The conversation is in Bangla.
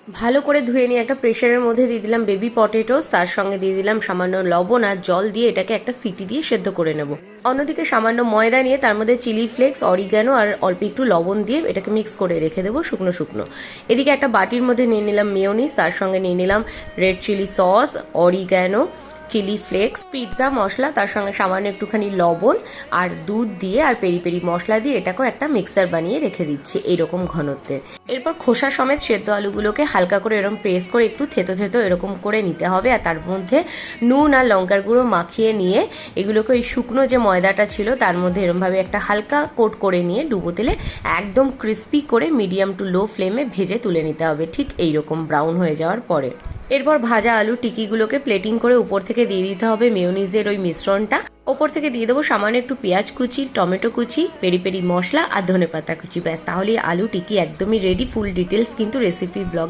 ভালো করে ধুয়ে নিয়ে একটা প্রেসারের মধ্যে দিয়ে দিলাম বেবি পটেটোস, তার সঙ্গে দিয়ে দিলাম সামান্য লবণ আর জল দিয়ে এটাকে একটা সিটি দিয়ে সেদ্ধ করে নেব। অন্যদিকে সামান্য ময়দা নিয়ে তার মধ্যে চিলি ফ্লেক্স, অরিগ্যানো আর অল্প একটু লবণ দিয়ে এটাকে মিক্স করে রেখে দেবো শুকনো শুকনো। এদিকে একটা বাটির মধ্যে নিয়ে নিলাম মেয়োনিজ, তার সঙ্গে নিয়ে নিলাম red chilli sauce, oregano, chilli flakes, pizza মশলা, তার সঙ্গে সামান্য একটুখানি লবণ আর দুধ দিয়ে আর পেরি পেরি মশলা দিয়ে এটাকেও একটা মিক্সার বানিয়ে রেখে দিচ্ছি এইরকম ঘনত্বের। এরপর খোসা সমেত সেদ্ধ আলুগুলোকে হালকা করে এরকম প্রেস করে একটু থেতো থেতো এরকম করে নিতে হবে, আর তার মধ্যে নুন আর লঙ্কার গুঁড়ো মাখিয়ে নিয়ে এগুলোকে ওই শুকনো যে ময়দাটা ছিল তার মধ্যে এরমভাবে একটা হালকা কোট করে নিয়ে ডুবো তেলে একদম ক্রিস্পি করে মিডিয়াম টু লো ফ্লেমে ভেজে তুলে নিতে হবে, ঠিক এইরকম ব্রাউন হয়ে যাওয়ার পরে। এরপর ভাজা আলু টিকিগুলোকে প্লেটিং করে উপর থেকে দিয়ে দিতে হবে মেয়োনিজের ওই মিশ্রণটা। ওপর থেকে দিয়ে দেবো সামান্য একটু পেঁয়াজ কুচি, টমেটো কুচি, পেরি পেরি মশলা আর ধনেপাতা কুচি। ব্যাস, তাহলে আলু টিকি একদমই রেডি। ফুল ডিটেলস কিন্তু রেসিপি ব্লগ